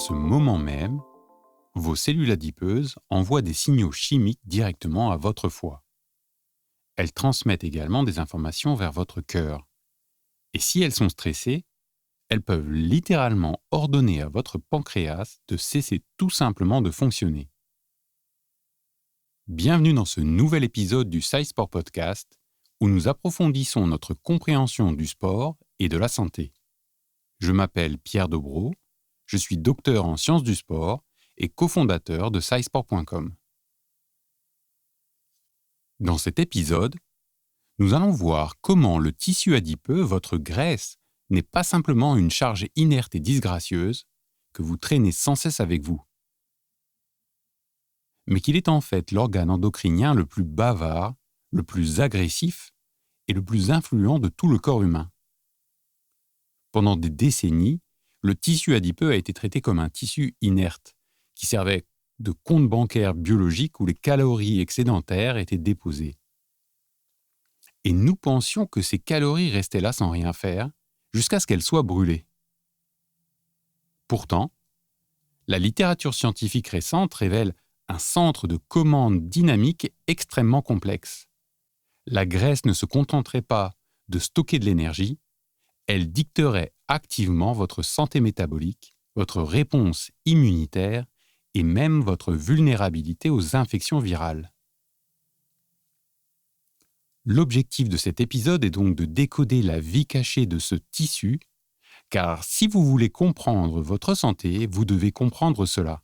ce moment même, vos cellules adipeuses envoient des signaux chimiques directement à votre foie. Elles transmettent également des informations vers votre cœur. Et si elles sont stressées, elles peuvent littéralement ordonner à votre pancréas de cesser tout simplement de fonctionner. Bienvenue dans ce nouvel épisode du SciSport Podcast où nous approfondissons notre compréhension du sport et de la santé. Je m'appelle Pierre Dobreau, je suis docteur en sciences du sport et cofondateur de SciSport.com. Dans cet épisode, nous allons voir comment le tissu adipeux, votre graisse, n'est pas simplement une charge inerte et disgracieuse que vous traînez sans cesse avec vous, mais qu'il est en fait l'organe endocrinien le plus bavard, le plus agressif et le plus influent de tout le corps humain. Pendant des décennies, le tissu adipeux a été traité comme un tissu inerte, qui servait de compte bancaire biologique où les calories excédentaires étaient déposées. Et nous pensions que ces calories restaient là sans rien faire, jusqu'à ce qu'elles soient brûlées. Pourtant, la littérature scientifique récente révèle un centre de commande dynamique extrêmement complexe. La graisse ne se contenterait pas de stocker de l'énergie, elle dicterait activement votre santé métabolique, votre réponse immunitaire et même votre vulnérabilité aux infections virales. L'objectif de cet épisode est donc de décoder la vie cachée de ce tissu, car si vous voulez comprendre votre santé, vous devez comprendre cela.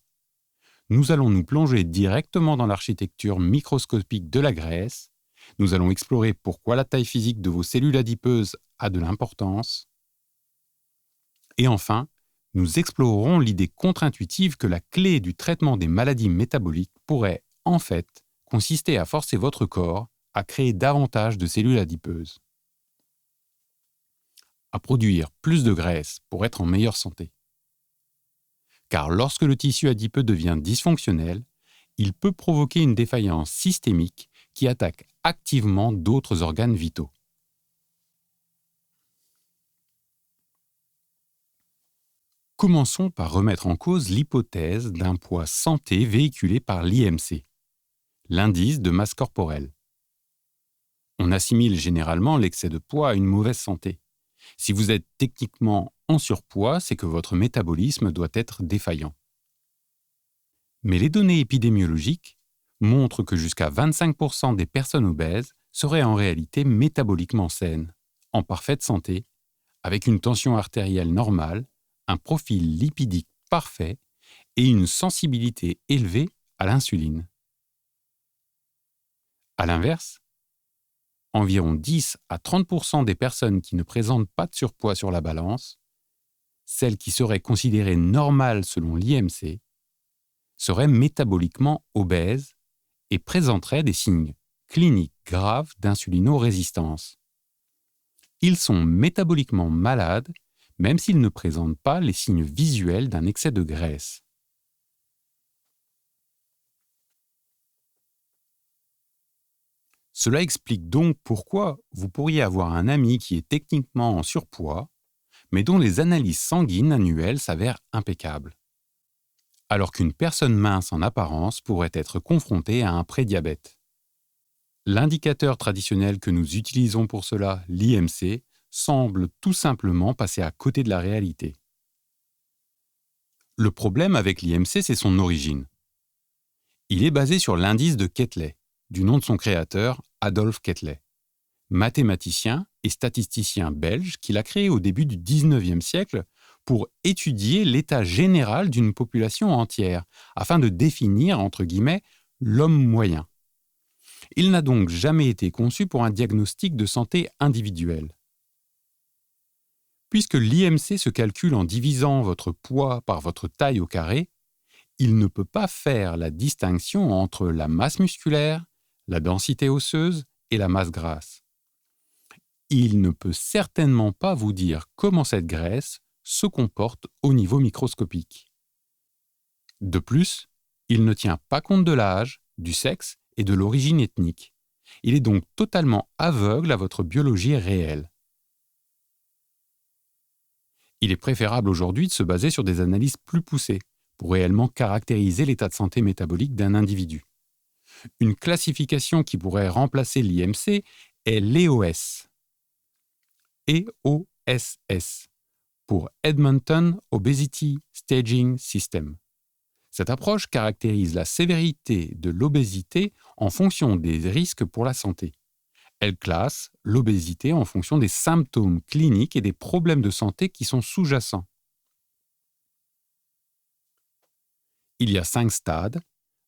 Nous allons nous plonger directement dans l'architecture microscopique de la graisse, nous allons explorer pourquoi la taille physique de vos cellules adipeuses a de l'importance, et enfin, nous explorerons l'idée contre-intuitive que la clé du traitement des maladies métaboliques pourrait, en fait, consister à forcer votre corps à créer davantage de cellules adipeuses, à produire plus de graisse pour être en meilleure santé. Car lorsque le tissu adipeux devient dysfonctionnel, il peut provoquer une défaillance systémique qui attaque activement d'autres organes vitaux. Commençons par remettre en cause l'hypothèse d'un poids santé véhiculé par l'IMC, l'indice de masse corporelle. On assimile généralement l'excès de poids à une mauvaise santé. Si vous êtes techniquement en surpoids, c'est que votre métabolisme doit être défaillant. Mais les données épidémiologiques montrent que jusqu'à 25% des personnes obèses seraient en réalité métaboliquement saines, en parfaite santé, avec une tension artérielle normale, un profil lipidique parfait et une sensibilité élevée à l'insuline. À l'inverse, environ 10 à 30% des personnes qui ne présentent pas de surpoids sur la balance, celles qui seraient considérées normales selon l'IMC, seraient métaboliquement obèses et présenteraient des signes cliniques graves d'insulinorésistance. Ils sont métaboliquement malades même s'ils ne présentent pas les signes visuels d'un excès de graisse. Cela explique donc pourquoi vous pourriez avoir un ami qui est techniquement en surpoids, mais dont les analyses sanguines annuelles s'avèrent impeccables, alors qu'une personne mince en apparence pourrait être confrontée à un prédiabète. L'indicateur traditionnel que nous utilisons pour cela, l'IMC, semble tout simplement passer à côté de la réalité. Le problème avec l'IMC, c'est son origine. Il est basé sur l'indice de Quetelet, du nom de son créateur, Adolphe Quetelet, mathématicien et statisticien belge qu'il a créé au début du XIXe siècle pour étudier l'état général d'une population entière, afin de définir, entre guillemets, l'homme moyen. Il n'a donc jamais été conçu pour un diagnostic de santé individuelle. Puisque l'IMC se calcule en divisant votre poids par votre taille au carré, il ne peut pas faire la distinction entre la masse musculaire, la densité osseuse et la masse grasse. Il ne peut certainement pas vous dire comment cette graisse se comporte au niveau microscopique. De plus, il ne tient pas compte de l'âge, du sexe et de l'origine ethnique. Il est donc totalement aveugle à votre biologie réelle. Il est préférable aujourd'hui de se baser sur des analyses plus poussées, pour réellement caractériser l'état de santé métabolique d'un individu. Une classification qui pourrait remplacer l'IMC est l'EOS. EOSS pour Edmonton Obesity Staging System. Cette approche caractérise la sévérité de l'obésité en fonction des risques pour la santé. Elle classe l'obésité en fonction des symptômes cliniques et des problèmes de santé qui sont sous-jacents. Il y a 5 stades,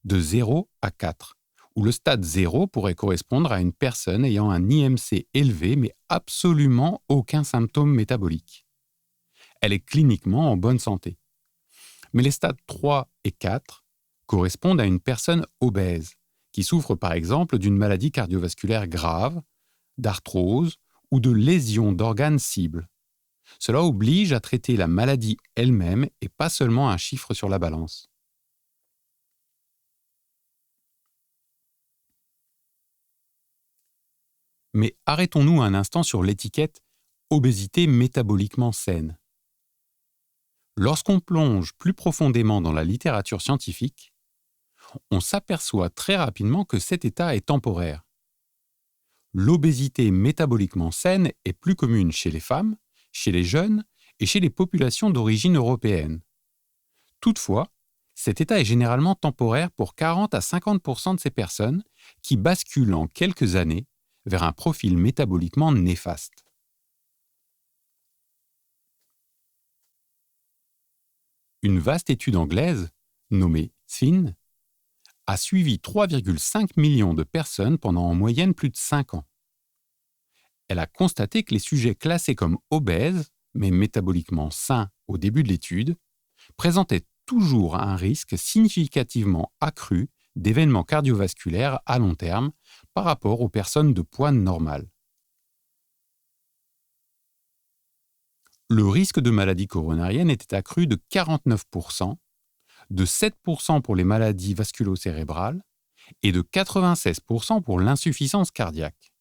de 0 à 4, où le stade 0 pourrait correspondre à une personne ayant un IMC élevé mais absolument aucun symptôme métabolique. Elle est cliniquement en bonne santé. Mais les stades 3 et 4 correspondent à une personne obèse, qui souffre par exemple d'une maladie cardiovasculaire grave, d'arthrose ou de lésions d'organes cibles. Cela oblige à traiter la maladie elle-même et pas seulement un chiffre sur la balance. Mais arrêtons-nous un instant sur l'étiquette « obésité métaboliquement saine ». Lorsqu'on plonge plus profondément dans la littérature scientifique, on s'aperçoit très rapidement que cet état est temporaire. L'obésité métaboliquement saine est plus commune chez les femmes, chez les jeunes et chez les populations d'origine européenne. Toutefois, cet état est généralement temporaire pour 40 à 50% de ces personnes qui basculent en quelques années vers un profil métaboliquement néfaste. Une vaste étude anglaise, nommée SFIN, a suivi 3,5 millions de personnes pendant en moyenne plus de 5 ans. Elle a constaté que les sujets classés comme obèses, mais métaboliquement sains au début de l'étude, présentaient toujours un risque significativement accru d'événements cardiovasculaires à long terme par rapport aux personnes de poids normal. Le risque de maladie coronarienne était accru de 49%, de 7% pour les maladies vasculo-cérébrales et de 96% pour l'insuffisance cardiaque.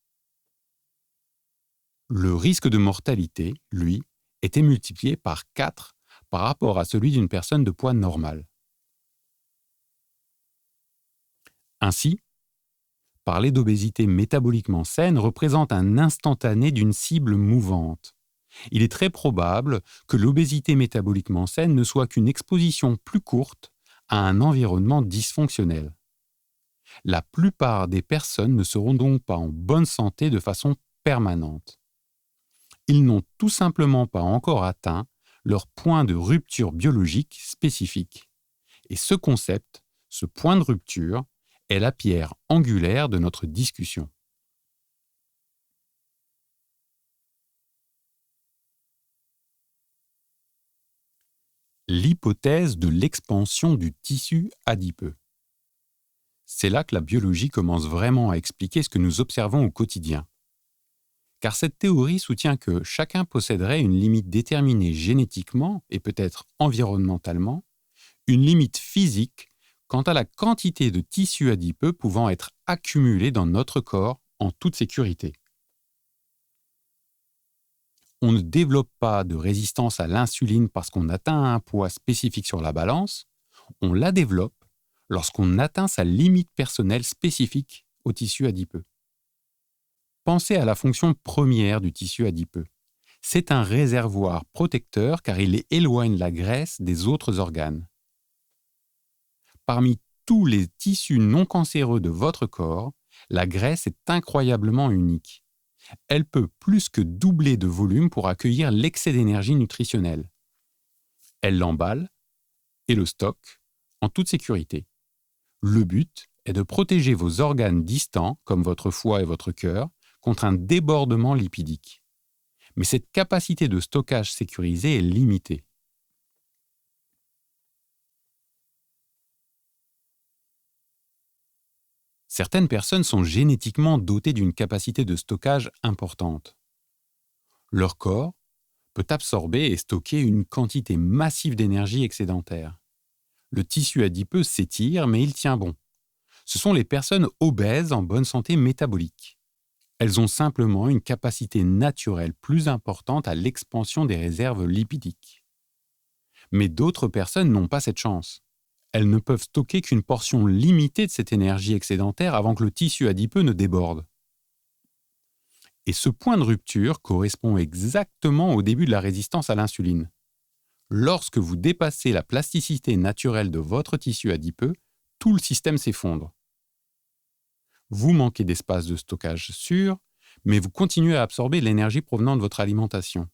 Le risque de mortalité, lui, était multiplié par 4 par rapport à celui d'une personne de poids normal. Ainsi, parler d'obésité métaboliquement saine représente un instantané d'une cible mouvante. Il est très probable que l'obésité métaboliquement saine ne soit qu'une exposition plus courte à un environnement dysfonctionnel. La plupart des personnes ne seront donc pas en bonne santé de façon permanente. Ils n'ont tout simplement pas encore atteint leur point de rupture biologique spécifique. Et ce concept, ce point de rupture, est la pierre angulaire de notre discussion. L'hypothèse de l'expansion du tissu adipeux. C'est là que la biologie commence vraiment à expliquer ce que nous observons au quotidien. Car cette théorie soutient que chacun posséderait une limite déterminée génétiquement et peut-être environnementalement, une limite physique quant à la quantité de tissu adipeux pouvant être accumulé dans notre corps en toute sécurité. On ne développe pas de résistance à l'insuline parce qu'on atteint un poids spécifique sur la balance, on la développe lorsqu'on atteint sa limite personnelle spécifique au tissu adipeux. Pensez à la fonction première du tissu adipeux. C'est un réservoir protecteur car il éloigne la graisse des autres organes. Parmi tous les tissus non cancéreux de votre corps, la graisse est incroyablement unique. Elle peut plus que doubler de volume pour accueillir l'excès d'énergie nutritionnelle. Elle l'emballe et le stocke en toute sécurité. Le but est de protéger vos organes distants, comme votre foie et votre cœur, contre un débordement lipidique. Mais cette capacité de stockage sécurisée est limitée. Certaines personnes sont génétiquement dotées d'une capacité de stockage importante. Leur corps peut absorber et stocker une quantité massive d'énergie excédentaire. Le tissu adipeux s'étire, mais il tient bon. Ce sont les personnes obèses en bonne santé métabolique. Elles ont simplement une capacité naturelle plus importante à l'expansion des réserves lipidiques. Mais d'autres personnes n'ont pas cette chance. Elles ne peuvent stocker qu'une portion limitée de cette énergie excédentaire avant que le tissu adipeux ne déborde. Et ce point de rupture correspond exactement au début de la résistance à l'insuline. Lorsque vous dépassez la plasticité naturelle de votre tissu adipeux, tout le système s'effondre. Vous manquez d'espace de stockage sûr, mais vous continuez à absorber l'énergie provenant de votre alimentation.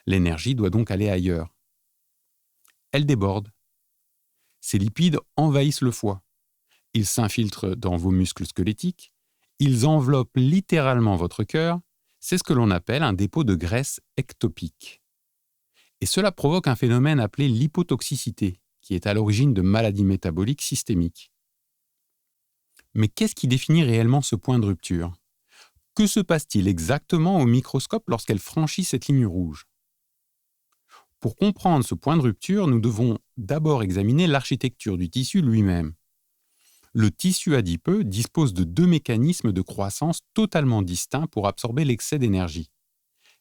L'énergie doit donc aller ailleurs. Elle déborde. Ces lipides envahissent le foie. Ils s'infiltrent dans vos muscles squelettiques. Ils enveloppent littéralement votre cœur. C'est ce que l'on appelle un dépôt de graisse ectopique. Et cela provoque un phénomène appelé l'hypotoxicité, qui est à l'origine de maladies métaboliques systémiques. Mais qu'est-ce qui définit réellement ce point de rupture ? Que se passe-t-il exactement au microscope lorsqu'elle franchit cette ligne rouge ? Pour comprendre ce point de rupture, nous devons d'abord examiner l'architecture du tissu lui-même. Le tissu adipeux dispose de deux mécanismes de croissance totalement distincts pour absorber l'excès d'énergie,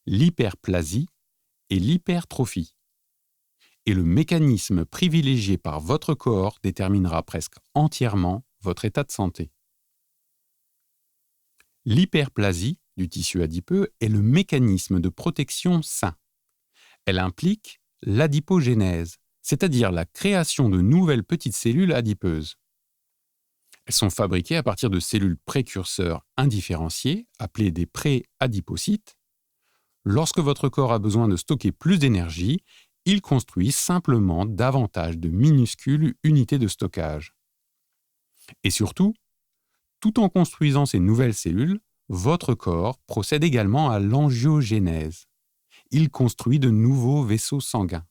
l'hyperplasie et l'hypertrophie. Et le mécanisme privilégié par votre corps déterminera presque entièrement votre état de santé. L'hyperplasie du tissu adipeux est le mécanisme de protection sain. Elle implique l'adipogénèse, c'est-à-dire la création de nouvelles petites cellules adipeuses. Elles sont fabriquées à partir de cellules précurseurs indifférenciées, appelées des pré-adipocytes. Lorsque votre corps a besoin de stocker plus d'énergie, il construit simplement davantage de minuscules unités de stockage. Et surtout, tout en construisant ces nouvelles cellules, votre corps procède également à l'angiogénèse. Il construit de nouveaux vaisseaux sanguins.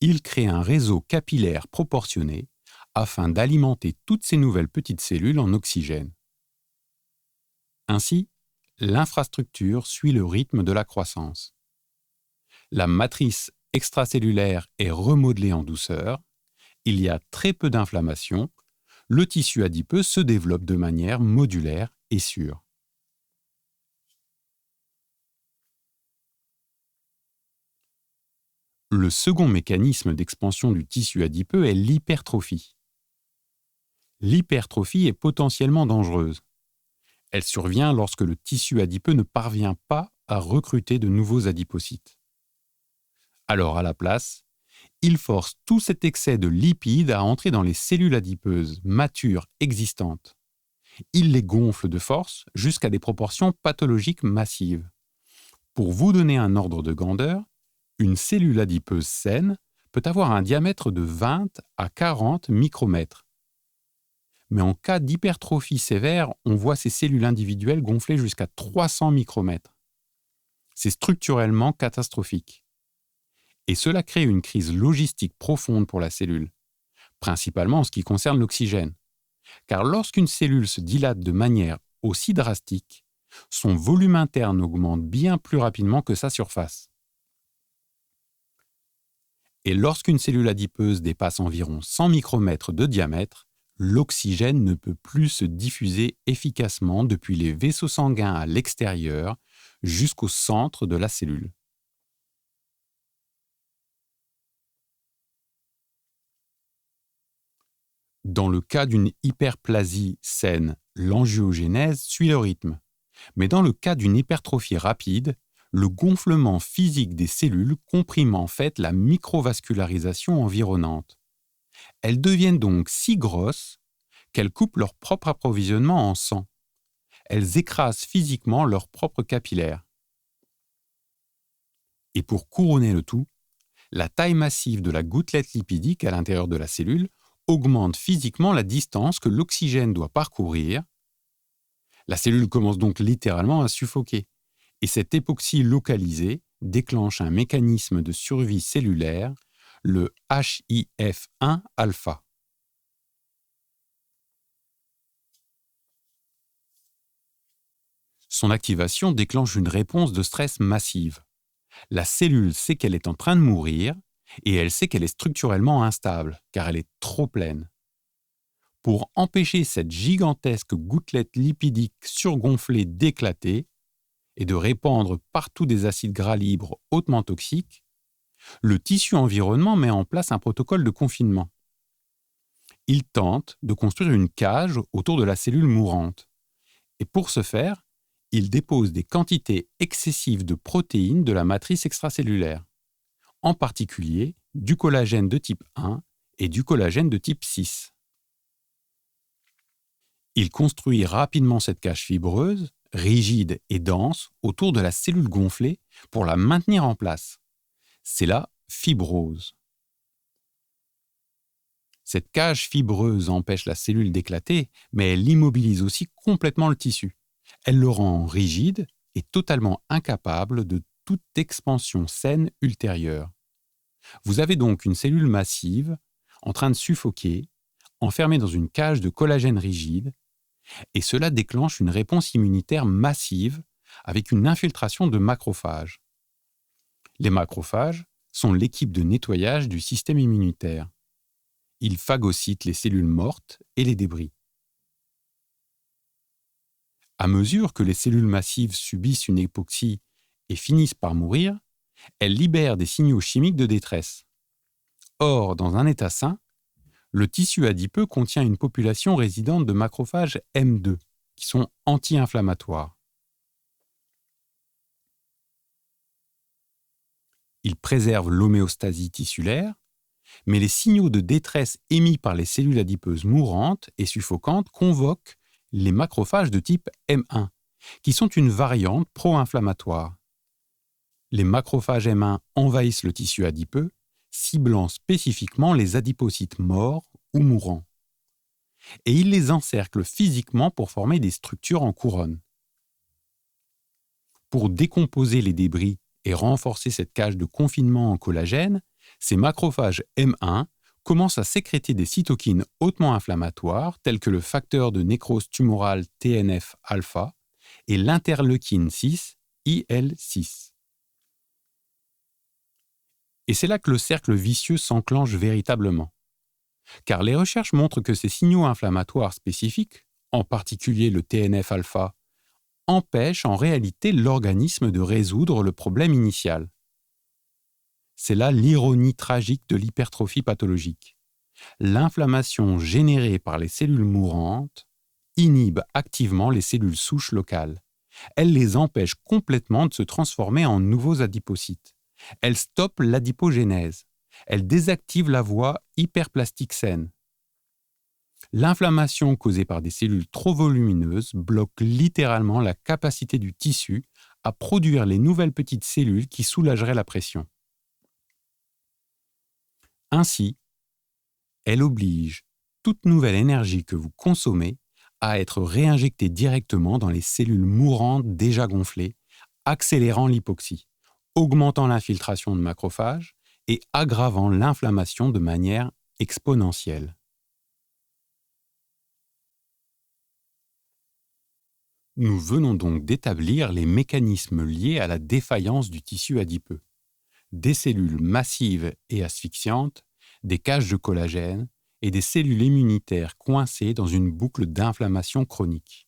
Il crée un réseau capillaire proportionné afin d'alimenter toutes ces nouvelles petites cellules en oxygène. Ainsi, l'infrastructure suit le rythme de la croissance. La matrice extracellulaire est remodelée en douceur, il y a très peu d'inflammation, le tissu adipeux se développe de manière modulaire et sûre. Le second mécanisme d'expansion du tissu adipeux est l'hypertrophie. L'hypertrophie est potentiellement dangereuse. Elle survient lorsque le tissu adipeux ne parvient pas à recruter de nouveaux adipocytes. Alors, à la place, il force tout cet excès de lipides à entrer dans les cellules adipeuses matures existantes. Il les gonfle de force jusqu'à des proportions pathologiques massives. Pour vous donner un ordre de grandeur, une cellule adipeuse saine peut avoir un diamètre de 20 à 40 micromètres. Mais en cas d'hypertrophie sévère, on voit ces cellules individuelles gonfler jusqu'à 300 micromètres. C'est structurellement catastrophique. Et cela crée une crise logistique profonde pour la cellule, principalement en ce qui concerne l'oxygène. Car lorsqu'une cellule se dilate de manière aussi drastique, son volume interne augmente bien plus rapidement que sa surface. Et lorsqu'une cellule adipeuse dépasse environ 100 micromètres de diamètre, l'oxygène ne peut plus se diffuser efficacement depuis les vaisseaux sanguins à l'extérieur jusqu'au centre de la cellule. Dans le cas d'une hyperplasie saine, l'angiogénèse suit le rythme. Mais dans le cas d'une hypertrophie rapide, le gonflement physique des cellules comprime en fait la microvascularisation environnante. Elles deviennent donc si grosses qu'elles coupent leur propre approvisionnement en sang. Elles écrasent physiquement leurs propres capillaires. Et pour couronner le tout, la taille massive de la gouttelette lipidique à l'intérieur de la cellule augmente physiquement la distance que l'oxygène doit parcourir. La cellule commence donc littéralement à suffoquer. Et cette hypoxie localisée déclenche un mécanisme de survie cellulaire, le HIF1-alpha. Son activation déclenche une réponse de stress massive. La cellule sait qu'elle est en train de mourir et elle sait qu'elle est structurellement instable car elle est trop pleine. Pour empêcher cette gigantesque gouttelette lipidique surgonflée d'éclater et de répandre partout des acides gras libres hautement toxiques, Le tissu environnement met en place un protocole de confinement. Il tente de construire une cage autour de la cellule mourante. Et pour ce faire, il dépose des quantités excessives de protéines de la matrice extracellulaire, en particulier du collagène de type 1 et du collagène de type 6. Il construit rapidement cette cage fibreuse, rigide et dense, autour de la cellule gonflée pour la maintenir en place. C'est la fibrose. Cette cage fibreuse empêche la cellule d'éclater, mais elle immobilise aussi complètement le tissu. Elle le rend rigide et totalement incapable de toute expansion saine ultérieure. Vous avez donc une cellule massive en train de suffoquer, enfermée dans une cage de collagène rigide, et cela déclenche une réponse immunitaire massive avec une infiltration de macrophages. Les macrophages sont l'équipe de nettoyage du système immunitaire. Ils phagocytent les cellules mortes et les débris. À mesure que les cellules massives subissent une hypoxie et finissent par mourir, elles libèrent des signaux chimiques de détresse. Or, dans un état sain, le tissu adipeux contient une population résidente de macrophages M2, qui sont anti-inflammatoires. Ils préservent l'homéostasie tissulaire, mais les signaux de détresse émis par les cellules adipeuses mourantes et suffocantes convoquent les macrophages de type M1, qui sont une variante pro-inflammatoire. Les macrophages M1 envahissent le tissu adipeux, ciblant spécifiquement les adipocytes morts ou mourants. Et ils les encerclent physiquement pour former des structures en couronne. Pour décomposer les débris et renforcer cette cage de confinement en collagène, ces macrophages M1 commencent à sécréter des cytokines hautement inflammatoires telles que le facteur de nécrose tumorale TNF-alpha et l'interleukine 6, IL-6. Et c'est là que le cercle vicieux s'enclenche véritablement. Car les recherches montrent que ces signaux inflammatoires spécifiques, en particulier le TNF-alpha, empêchent en réalité l'organisme de résoudre le problème initial. C'est là l'ironie tragique de l'hypertrophie pathologique. L'inflammation générée par les cellules mourantes inhibe activement les cellules souches locales. Elle les empêche complètement de se transformer en nouveaux adipocytes. Elle stoppe l'adipogénèse. Elle désactive la voie hyperplastique saine. L'inflammation causée par des cellules trop volumineuses bloque littéralement la capacité du tissu à produire les nouvelles petites cellules qui soulageraient la pression. Ainsi, elle oblige toute nouvelle énergie que vous consommez à être réinjectée directement dans les cellules mourantes déjà gonflées, accélérant l'hypoxie, augmentant l'infiltration de macrophages et aggravant l'inflammation de manière exponentielle. Nous venons donc d'établir les mécanismes liés à la défaillance du tissu adipeux. Des cellules massives et asphyxiantes, des cages de collagène et des cellules immunitaires coincées dans une boucle d'inflammation chronique.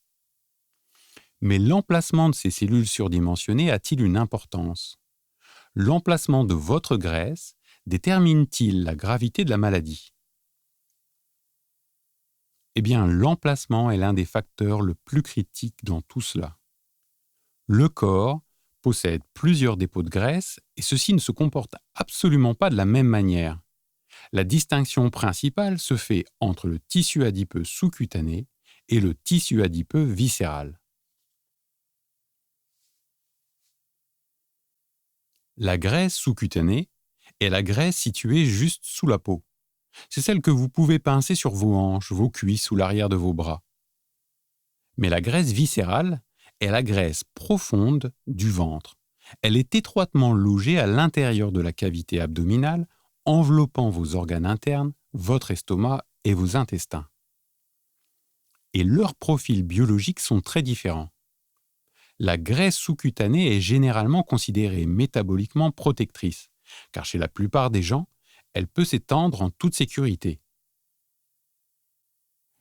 Mais l'emplacement de ces cellules surdimensionnées a-t-il une importance ? L'emplacement de votre graisse détermine-t-il la gravité de la maladie ? Eh bien, l'emplacement est l'un des facteurs le plus critiques dans tout cela. Le corps possède plusieurs dépôts de graisse et ceux-ci ne se comportent absolument pas de la même manière. La distinction principale se fait entre le tissu adipeux sous-cutané et le tissu adipeux viscéral. La graisse sous-cutanée est la graisse située juste sous la peau. C'est celle que vous pouvez pincer sur vos hanches, vos cuisses ou l'arrière de vos bras. Mais la graisse viscérale est la graisse profonde du ventre. Elle est étroitement logée à l'intérieur de la cavité abdominale, enveloppant vos organes internes, votre estomac et vos intestins. Et leurs profils biologiques sont très différents. La graisse sous-cutanée est généralement considérée métaboliquement protectrice, car chez la plupart des gens, elle peut s'étendre en toute sécurité.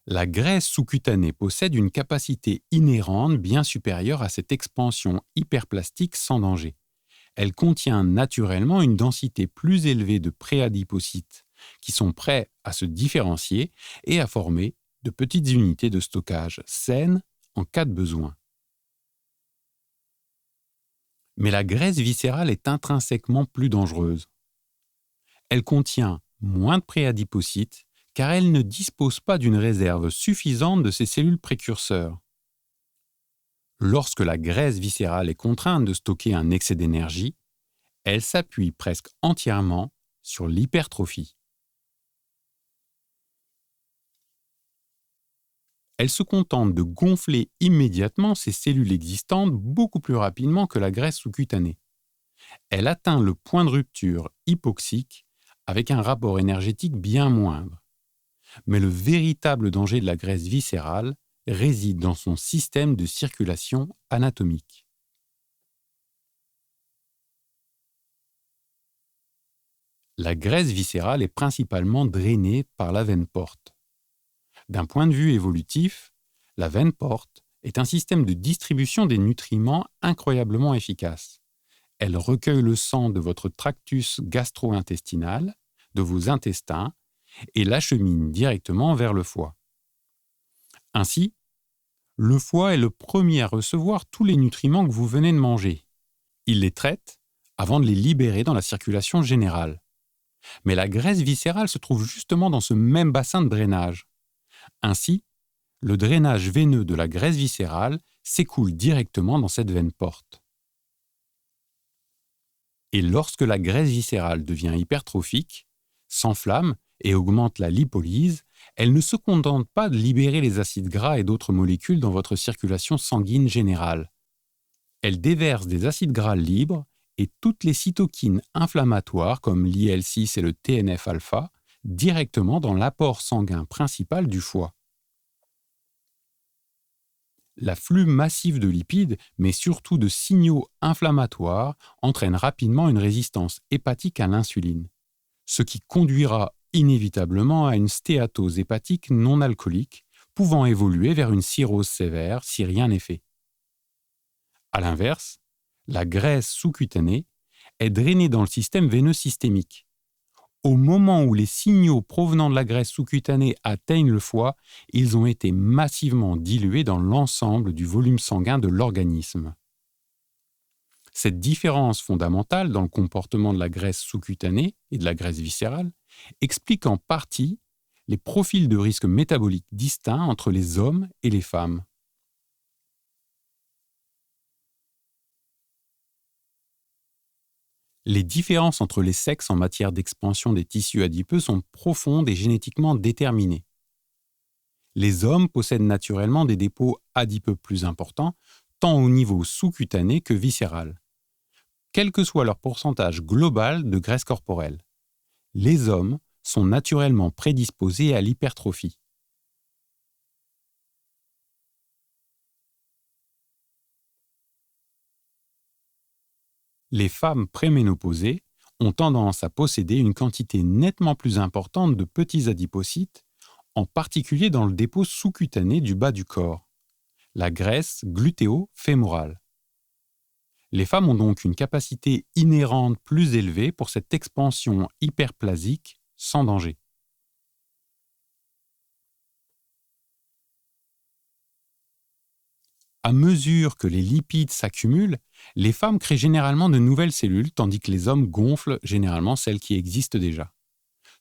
La graisse sous-cutanée possède une capacité inhérente bien supérieure à cette expansion hyperplastique sans danger. elle contient naturellement une densité plus élevée de préadipocytes qui sont prêts à se différencier et à former de petites unités de stockage saines en cas de besoin. Mais la graisse viscérale est intrinsèquement plus dangereuse. Elle contient moins de préadipocytes car elle ne dispose pas d'une réserve suffisante de ces cellules précurseurs. Lorsque la graisse viscérale est contrainte de stocker un excès d'énergie, elle s'appuie presque entièrement sur l'hypertrophie. Elle se contente de gonfler immédiatement ces cellules existantes beaucoup plus rapidement que la graisse sous-cutanée. Elle atteint le point de rupture hypoxique avec un rapport énergétique bien moindre. Mais le véritable danger de la graisse viscérale réside dans son système de circulation anatomique. La graisse viscérale est principalement drainée par la veine porte. D'un point de vue évolutif, la veine porte est un système de distribution des nutriments incroyablement efficace. Elle recueille le sang de votre tractus gastro-intestinal, de vos intestins, et l'achemine directement vers le foie. Ainsi, le foie est le premier à recevoir tous les nutriments que vous venez de manger. Il les traite avant de les libérer dans la circulation générale. Mais la graisse viscérale se trouve justement dans ce même bassin de drainage. Ainsi, le drainage veineux de la graisse viscérale s'écoule directement dans cette veine porte. Et lorsque la graisse viscérale devient hypertrophique, s'enflamme et augmente la lipolyse, elle ne se contente pas de libérer les acides gras et d'autres molécules dans votre circulation sanguine générale. Elle déverse des acides gras libres et toutes les cytokines inflammatoires comme l'IL-6 et le TNF-alpha directement dans l'apport sanguin principal du foie. L'afflux massif de lipides, mais surtout de signaux inflammatoires, entraîne rapidement une résistance hépatique à l'insuline, ce qui conduira inévitablement à une stéatose hépatique non alcoolique, pouvant évoluer vers une cirrhose sévère si rien n'est fait. À l'inverse, la graisse sous-cutanée est drainée dans le système veineux systémique. Au moment où les signaux provenant de la graisse sous-cutanée atteignent le foie, ils ont été massivement dilués dans l'ensemble du volume sanguin de l'organisme. Cette différence fondamentale dans le comportement de la graisse sous-cutanée et de la graisse viscérale explique en partie les profils de risque métabolique distincts entre les hommes et les femmes. Les différences entre les sexes en matière d'expansion des tissus adipeux sont profondes et génétiquement déterminées. Les hommes possèdent naturellement des dépôts adipeux plus importants, tant au niveau sous-cutané que viscéral, quel que soit leur pourcentage global de graisse corporelle. Les hommes sont naturellement prédisposés à l'hypertrophie. Les femmes préménopausées ont tendance à posséder une quantité nettement plus importante de petits adipocytes, en particulier dans le dépôt sous-cutané du bas du corps, la graisse glutéo-fémorale. Les femmes ont donc une capacité inhérente plus élevée pour cette expansion hyperplasique sans danger. À mesure que les lipides s'accumulent, les femmes créent généralement de nouvelles cellules, tandis que les hommes gonflent généralement celles qui existent déjà.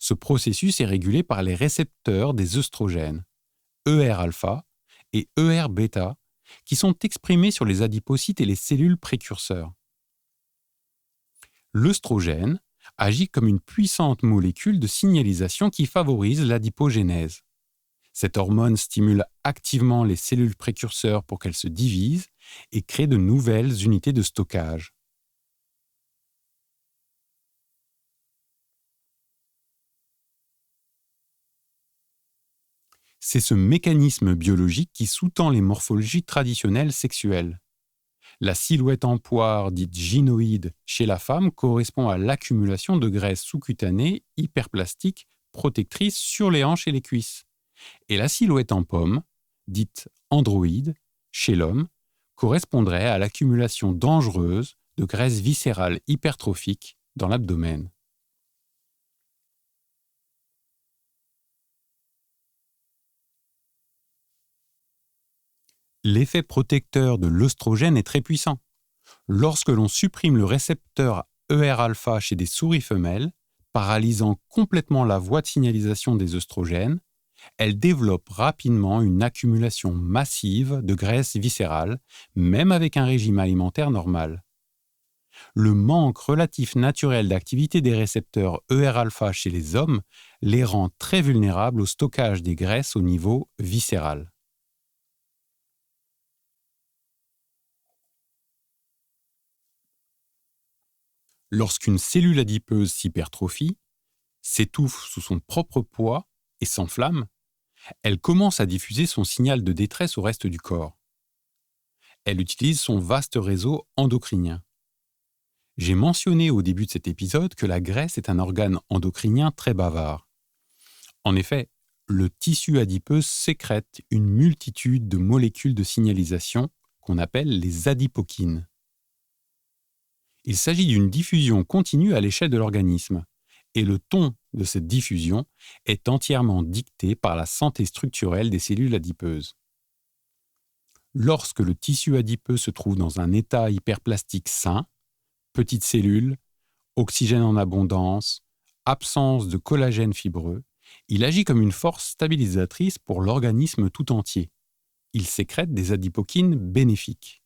Ce processus est régulé par les récepteurs des œstrogènes, ER-alpha et ER-bêta, qui sont exprimés sur les adipocytes et les cellules précurseurs. L'œstrogène agit comme une puissante molécule de signalisation qui favorise l'adipogénèse. Cette hormone stimule activement les cellules précurseurs pour qu'elles se divisent et crée de nouvelles unités de stockage. C'est ce mécanisme biologique qui sous-tend les morphologies traditionnelles sexuelles. La silhouette en poire, dite gynoïde, chez la femme correspond à l'accumulation de graisse sous-cutanée hyperplastique protectrice sur les hanches et les cuisses. Et la silhouette en pomme, dite androïde, chez l'homme, correspondrait à l'accumulation dangereuse de graisse viscérale hypertrophique dans l'abdomen. L'effet protecteur de l'œstrogène est très puissant. Lorsque l'on supprime le récepteur ER-alpha chez des souris femelles, paralysant complètement la voie de signalisation des œstrogènes, elles développent rapidement une accumulation massive de graisse viscérale, même avec un régime alimentaire normal. Le manque relatif naturel d'activité des récepteurs ER-alpha chez les hommes les rend très vulnérables au stockage des graisses au niveau viscéral. Lorsqu'une cellule adipeuse s'hypertrophie, s'étouffe sous son propre poids et s'enflamme, elle commence à diffuser son signal de détresse au reste du corps. Elle utilise son vaste réseau endocrinien. J'ai mentionné au début de cet épisode que la graisse est un organe endocrinien très bavard. En effet, le tissu adipeux sécrète une multitude de molécules de signalisation qu'on appelle les adipokines. Il s'agit d'une diffusion continue à l'échelle de l'organisme, et le ton de cette diffusion est entièrement dicté par la santé structurelle des cellules adipeuses. Lorsque le tissu adipeux se trouve dans un état hyperplastique sain, petites cellules, oxygène en abondance, absence de collagène fibreux, il agit comme une force stabilisatrice pour l'organisme tout entier. Il sécrète des adipokines bénéfiques.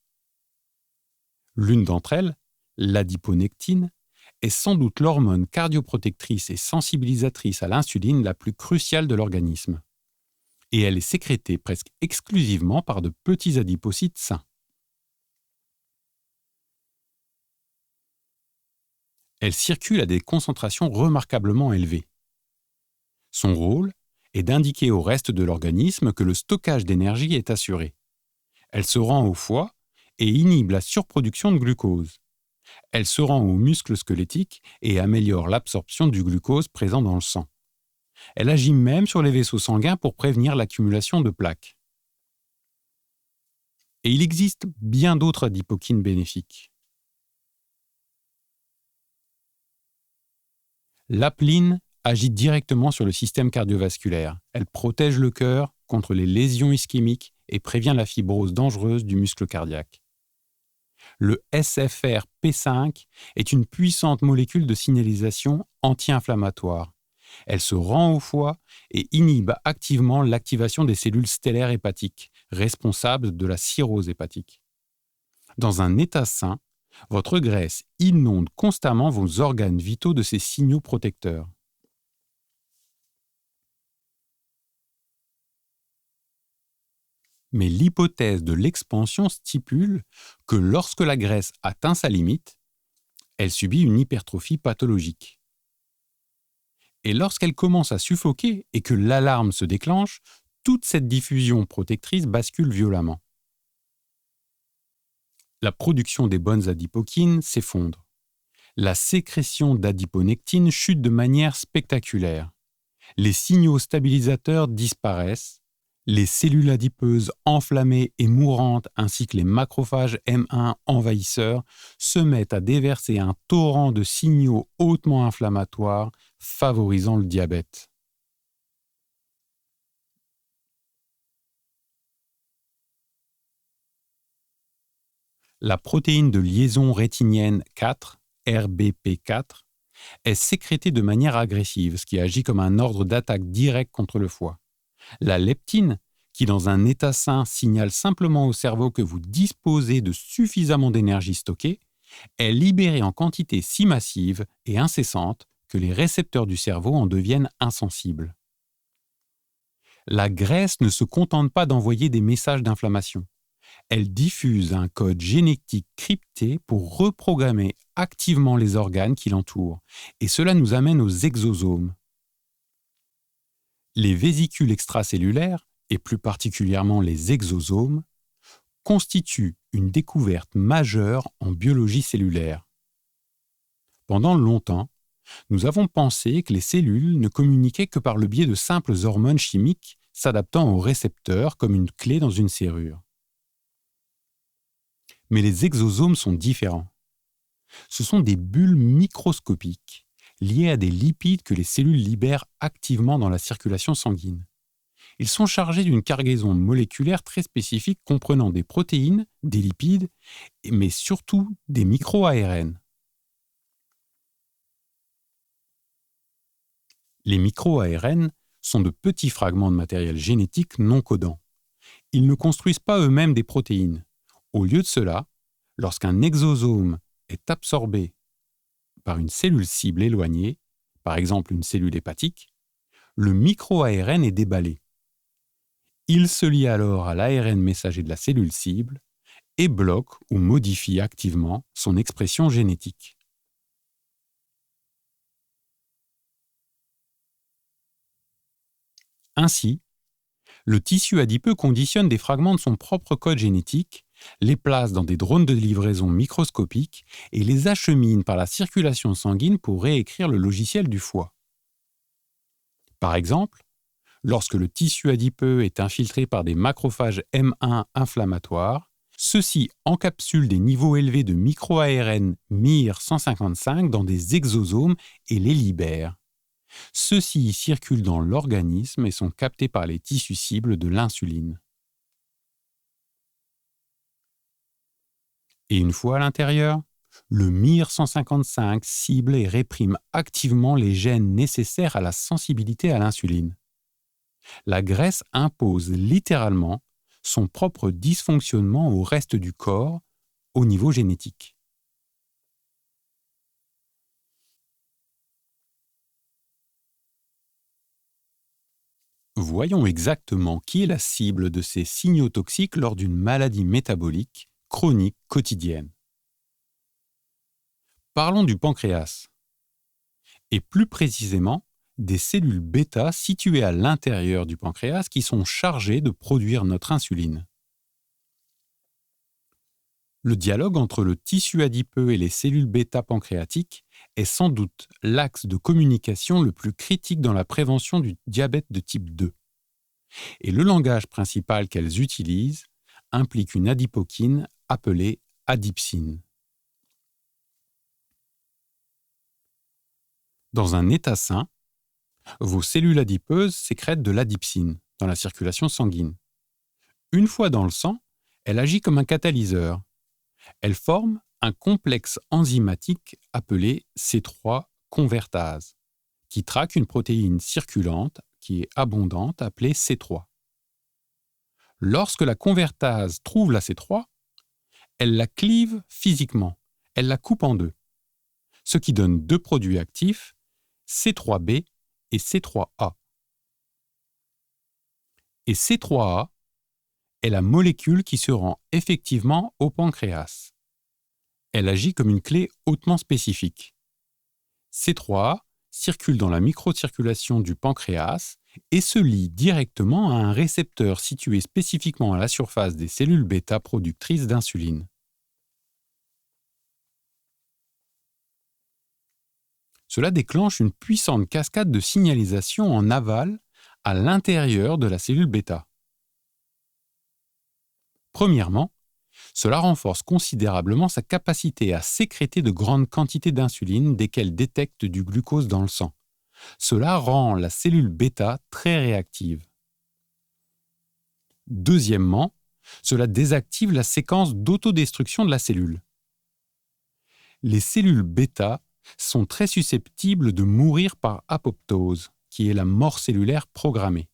L'une d'entre elles, l'adiponectine, est sans doute l'hormone cardioprotectrice et sensibilisatrice à l'insuline la plus cruciale de l'organisme. Et elle est sécrétée presque exclusivement par de petits adipocytes sains. Elle circule à des concentrations remarquablement élevées. Son rôle est d'indiquer au reste de l'organisme que le stockage d'énergie est assuré. Elle se rend au foie et inhibe la surproduction de glucose. Elle se rend aux muscles squelettiques et améliore l'absorption du glucose présent dans le sang. Elle agit même sur les vaisseaux sanguins pour prévenir l'accumulation de plaques. Et il existe bien d'autres adipokines bénéfiques. L'apline agit directement sur le système cardiovasculaire. Elle protège le cœur contre les lésions ischémiques et prévient la fibrose dangereuse du muscle cardiaque. Le SFR-P5 est une puissante molécule de signalisation anti-inflammatoire. Elle se rend au foie et inhibe activement l'activation des cellules stellaires hépatiques, responsables de la cirrhose hépatique. Dans un état sain, votre graisse inonde constamment vos organes vitaux de ces signaux protecteurs. Mais l'hypothèse de l'expansion stipule que lorsque la graisse atteint sa limite, elle subit une hypertrophie pathologique. Et lorsqu'elle commence à suffoquer et que l'alarme se déclenche, toute cette diffusion protectrice bascule violemment. La production des bonnes adipokines s'effondre. La sécrétion d'adiponectine chute de manière spectaculaire. Les signaux stabilisateurs disparaissent. Les cellules adipeuses enflammées et mourantes ainsi que les macrophages M1 envahisseurs se mettent à déverser un torrent de signaux hautement inflammatoires favorisant le diabète. La protéine de liaison rétinienne 4, RBP4, est sécrétée de manière agressive, ce qui agit comme un ordre d'attaque direct contre le foie. La leptine, qui dans un état sain signale simplement au cerveau que vous disposez de suffisamment d'énergie stockée, est libérée en quantité si massive et incessante que les récepteurs du cerveau en deviennent insensibles. La graisse ne se contente pas d'envoyer des messages d'inflammation. Elle diffuse un code génétique crypté pour reprogrammer activement les organes qui l'entourent, et cela nous amène aux exosomes. Les vésicules extracellulaires, et plus particulièrement les exosomes, constituent une découverte majeure en biologie cellulaire. Pendant longtemps, nous avons pensé que les cellules ne communiquaient que par le biais de simples hormones chimiques s'adaptant aux récepteurs comme une clé dans une serrure. Mais les exosomes sont différents. Ce sont des bulles microscopiques liées à des lipides que les cellules libèrent activement dans la circulation sanguine. Ils sont chargés d'une cargaison moléculaire très spécifique comprenant des protéines, des lipides, mais surtout des micro-ARN. Les micro-ARN sont de petits fragments de matériel génétique non codants. Ils ne construisent pas eux-mêmes des protéines. Au lieu de cela, lorsqu'un exosome est absorbé par une cellule cible éloignée, par exemple une cellule hépatique, le micro-ARN est déballé. Il se lie alors à l'ARN messager de la cellule cible et bloque ou modifie activement son expression génétique. Ainsi, le tissu adipeux conditionne des fragments de son propre code génétique, les place dans des drones de livraison microscopiques et les achemine par la circulation sanguine pour réécrire le logiciel du foie. Par exemple, lorsque le tissu adipeux est infiltré par des macrophages M1 inflammatoires, ceux-ci encapsulent des niveaux élevés de micro-ARN MIR155 dans des exosomes et les libèrent. Ceux-ci y circulent dans l'organisme et sont captés par les tissus cibles de l'insuline. Et une fois à l'intérieur, le MIR155 cible et réprime activement les gènes nécessaires à la sensibilité à l'insuline. La graisse impose littéralement son propre dysfonctionnement au reste du corps au niveau génétique. Voyons exactement qui est la cible de ces signaux toxiques lors d'une maladie métabolique chronique quotidienne. Parlons du pancréas, et plus précisément des cellules bêta situées à l'intérieur du pancréas qui sont chargées de produire notre insuline. Le dialogue entre le tissu adipeux et les cellules bêta pancréatiques est sans doute l'axe de communication le plus critique dans la prévention du diabète de type 2. Et le langage principal qu'elles utilisent implique une adipokine appelée adipsine. Dans un état sain, vos cellules adipeuses sécrètent de l'adipsine dans la circulation sanguine. Une fois dans le sang, elle agit comme un catalyseur. Elle forme un complexe enzymatique appelé C3-convertase, qui traque une protéine circulante qui est abondante appelée C3. Lorsque la convertase trouve la C3, elle la clive physiquement, elle la coupe en deux, ce qui donne deux produits actifs, C3b et C3a. Et C3a est la molécule qui se rend effectivement au pancréas. Elle agit comme une clé hautement spécifique. C3a circule dans la microcirculation du pancréas et se lie directement à un récepteur situé spécifiquement à la surface des cellules bêta productrices d'insuline. Cela déclenche une puissante cascade de signalisation en aval à l'intérieur de la cellule bêta. Premièrement, cela renforce considérablement sa capacité à sécréter de grandes quantités d'insuline dès qu'elle détecte du glucose dans le sang. Cela rend la cellule bêta très réactive. Deuxièmement, cela désactive la séquence d'autodestruction de la cellule. Les cellules bêta sont très susceptibles de mourir par apoptose, qui est la mort cellulaire programmée,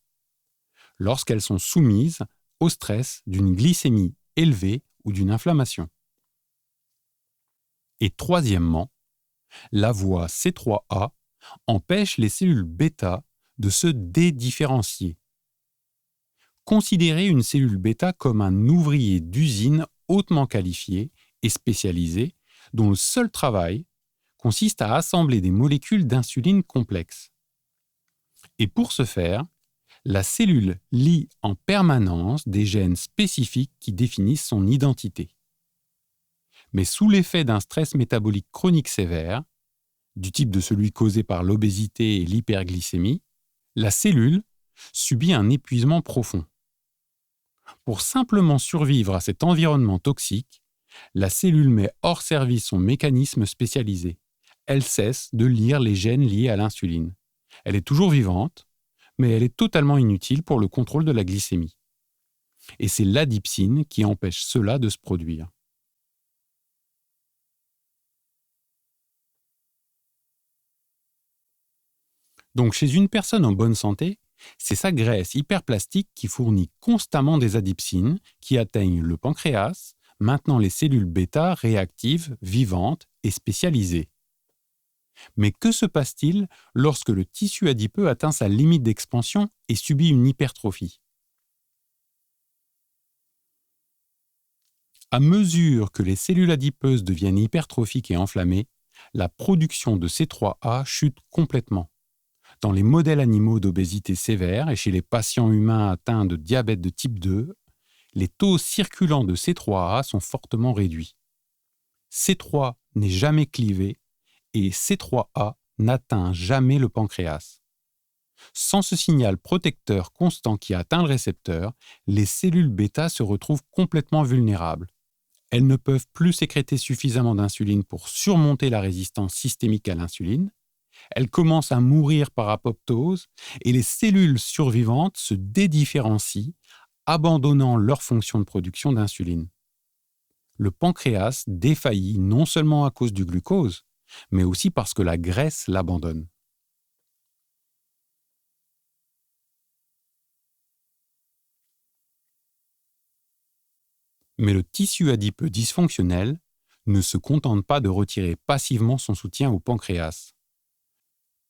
lorsqu'elles sont soumises au stress d'une glycémie élevée ou d'une inflammation. Et troisièmement, la voie C3a empêche les cellules bêta de se dédifférencier. Considérez une cellule bêta comme un ouvrier d'usine hautement qualifié et spécialisé dont le seul travail consiste à assembler des molécules d'insuline complexes. Et pour ce faire, la cellule lit en permanence des gènes spécifiques qui définissent son identité. Mais sous l'effet d'un stress métabolique chronique sévère, du type de celui causé par l'obésité et l'hyperglycémie, la cellule subit un épuisement profond. Pour simplement survivre à cet environnement toxique, La cellule met hors service son mécanisme spécialisé. Elle cesse de lire les gènes liés à l'insuline. Elle est toujours vivante, mais elle est totalement inutile pour le contrôle de la glycémie. Et c'est l'adipsine qui empêche cela de se produire. Donc chez une personne en bonne santé, c'est sa graisse hyperplastique qui fournit constamment des adipsines qui atteignent le pancréas, maintenant les cellules bêta réactives, vivantes et spécialisées. Mais que se passe-t-il lorsque le tissu adipeux atteint sa limite d'expansion et subit une hypertrophie? À mesure que les cellules adipeuses deviennent hypertrophiques et enflammées, la production de C3A chute complètement. Dans les modèles animaux d'obésité sévère et chez les patients humains atteints de diabète de type 2, les taux circulants de C3A sont fortement réduits. C3 n'est jamais clivé et C3A n'atteint jamais le pancréas. Sans ce signal protecteur constant qui atteint le récepteur, les cellules bêta se retrouvent complètement vulnérables. Elles ne peuvent plus sécréter suffisamment d'insuline pour surmonter la résistance systémique à l'insuline. Elles commencent à mourir par apoptose et les cellules survivantes se dédifférencient, abandonnant leur fonction de production d'insuline. Le pancréas défaillit non seulement à cause du glucose, mais aussi parce que la graisse l'abandonne. Mais le tissu adipeux dysfonctionnel ne se contente pas de retirer passivement son soutien au pancréas.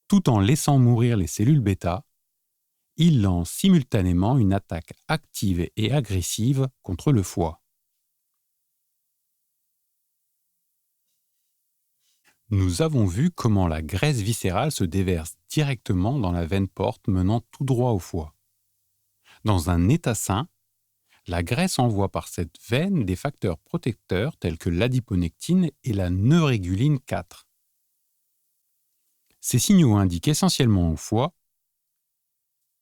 Tout en laissant mourir les cellules bêta, il lance simultanément une attaque active et agressive contre le foie. Nous avons vu comment la graisse viscérale se déverse directement dans la veine porte menant tout droit au foie. Dans un état sain, la graisse envoie par cette veine des facteurs protecteurs tels que l'adiponectine et la neuréguline 4. Ces signaux indiquent essentiellement au foie,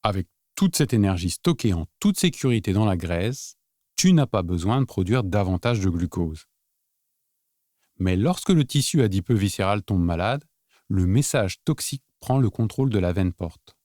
avec toute cette énergie stockée en toute sécurité dans la graisse, tu n'as pas besoin de produire davantage de glucose. Mais lorsque le tissu adipeux viscéral tombe malade, le message toxique prend le contrôle de la veine porte.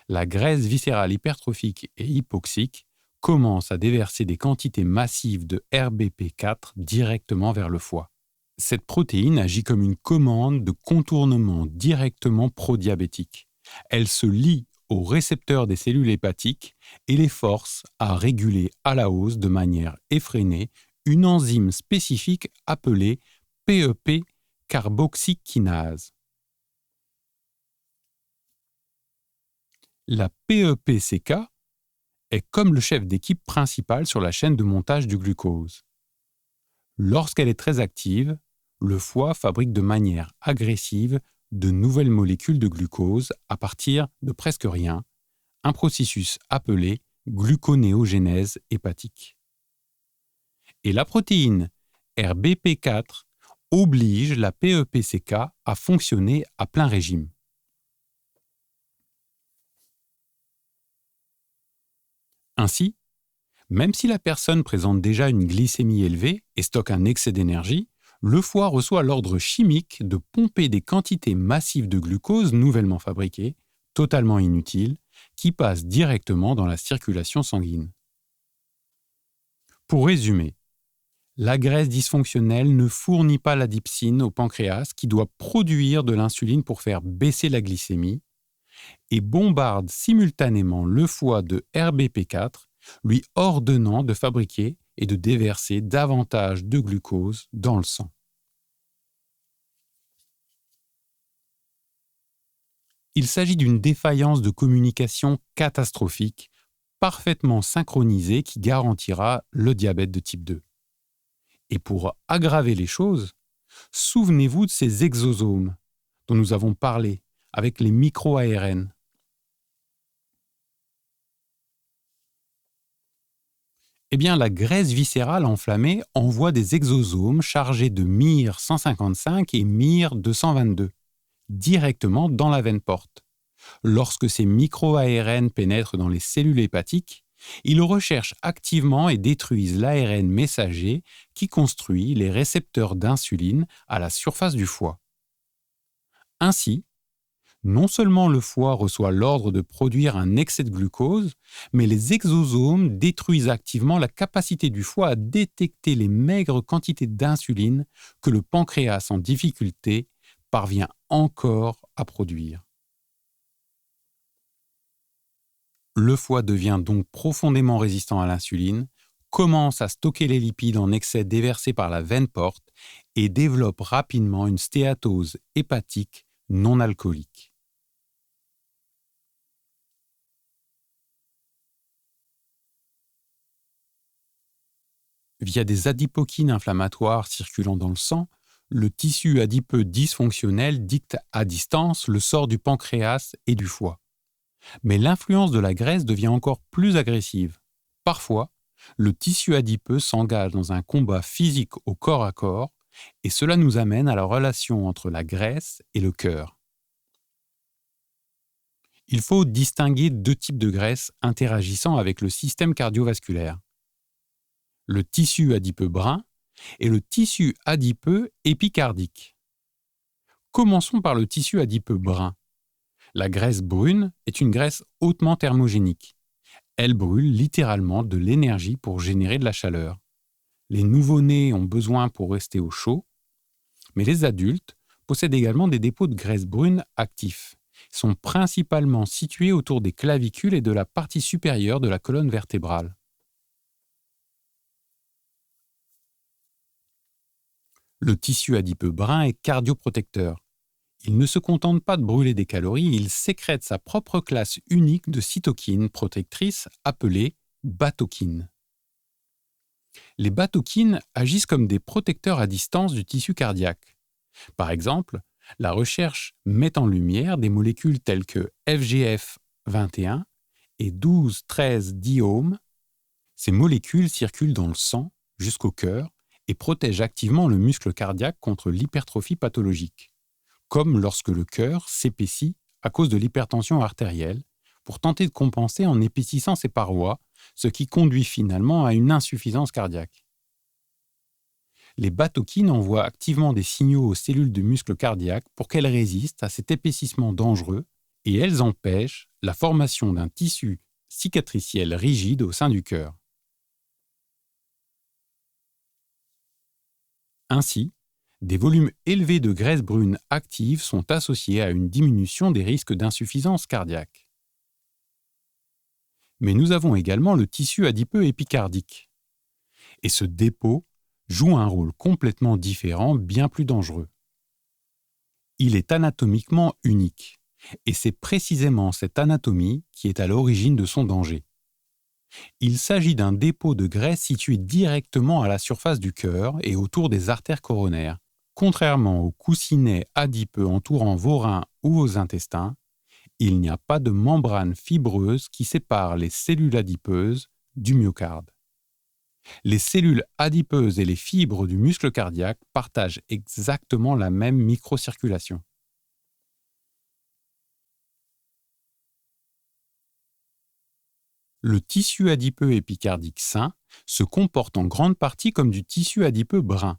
La graisse viscérale hypertrophique et hypoxique commence à déverser des quantités massives de RBP4 directement vers le foie. Cette protéine agit comme une commande de contournement directement prodiabétique. Elle se lie aux récepteurs des cellules hépatiques et les force à réguler à la hausse de manière effrénée une enzyme spécifique appelée PEP carboxykinase. La PEPCK est comme le chef d'équipe principal sur la chaîne de montage du glucose. Lorsqu'elle est très active, le foie fabrique de manière agressive de nouvelles molécules de glucose à partir de presque rien, un processus appelé gluconéogénèse hépatique. Et la protéine RBP4 oblige la PEPCK à fonctionner à plein régime. Ainsi, même si la personne présente déjà une glycémie élevée et stocke un excès d'énergie, le foie reçoit l'ordre chimique de pomper des quantités massives de glucose nouvellement fabriquées, totalement inutiles, qui passent directement dans la circulation sanguine. Pour résumer, la graisse dysfonctionnelle ne fournit pas l'adipsine au pancréas qui doit produire de l'insuline pour faire baisser la glycémie et bombarde simultanément le foie de RBP4, lui ordonnant de fabriquer et de déverser davantage de glucose dans le sang. Il s'agit d'une défaillance de communication catastrophique, parfaitement synchronisée qui garantira le diabète de type 2. Et pour aggraver les choses, souvenez-vous de ces exosomes dont nous avons parlé avec les micro-ARN. Eh bien, la graisse viscérale enflammée envoie des exosomes chargés de MIR155 et MIR222 directement dans la veine porte. Lorsque ces micro-ARN pénètrent dans les cellules hépatiques, Ils recherchent activement et détruisent l'ARN messager qui construit les récepteurs d'insuline à la surface du foie. Ainsi, non seulement le foie reçoit l'ordre de produire un excès de glucose, mais les exosomes détruisent activement la capacité du foie à détecter les maigres quantités d'insuline que le pancréas en difficulté parvient encore à produire. Le foie devient donc profondément résistant à l'insuline, commence à stocker les lipides en excès déversés par la veine porte et développe rapidement une stéatose hépatique non alcoolique. Via des adipokines inflammatoires circulant dans le sang, le tissu adipeux dysfonctionnel dicte à distance le sort du pancréas et du foie. Mais l'influence de la graisse devient encore plus agressive. Parfois, le tissu adipeux s'engage dans un combat physique au corps à corps et cela nous amène à la relation entre la graisse et le cœur. Il faut distinguer deux types de graisse interagissant avec le système cardiovasculaire. Le tissu adipeux brun et le tissu adipeux épicardique. Commençons par le tissu adipeux brun. La graisse brune est une graisse hautement thermogénique. Elle brûle littéralement de l'énergie pour générer de la chaleur. Les nouveau-nés ont besoin pour rester au chaud, mais les adultes possèdent également des dépôts de graisse brune actifs. Ils sont principalement situés autour des clavicules et de la partie supérieure de la colonne vertébrale. Le tissu adipeux brun est cardioprotecteur. Il ne se contente pas de brûler des calories, il sécrète sa propre classe unique de cytokines protectrices appelées batokines. Les batokines agissent comme des protecteurs à distance du tissu cardiaque. Par exemple, la recherche met en lumière des molécules telles que FGF21 et 12,13-diome. Ces molécules circulent dans le sang jusqu'au cœur et protègent activement le muscle cardiaque contre l'hypertrophie pathologique, comme lorsque le cœur s'épaissit à cause de l'hypertension artérielle, pour tenter de compenser en épaississant ses parois, ce qui conduit finalement à une insuffisance cardiaque. Les batokines envoient activement des signaux aux cellules du muscle cardiaque pour qu'elles résistent à cet épaississement dangereux et elles empêchent la formation d'un tissu cicatriciel rigide au sein du cœur. Ainsi, des volumes élevés de graisse brune active sont associés à une diminution des risques d'insuffisance cardiaque. Mais nous avons également le tissu adipeux épicardique. Et ce dépôt joue un rôle complètement différent, bien plus dangereux. Il est anatomiquement unique, et c'est précisément cette anatomie qui est à l'origine de son danger. Il s'agit d'un dépôt de graisse situé directement à la surface du cœur et autour des artères coronaires. Contrairement aux coussinets adipeux entourant vos reins ou vos intestins, il n'y a pas de membrane fibreuse qui sépare les cellules adipeuses du myocarde. Les cellules adipeuses et les fibres du muscle cardiaque partagent exactement la même microcirculation. Le tissu adipeux épicardique sain se comporte en grande partie comme du tissu adipeux brun.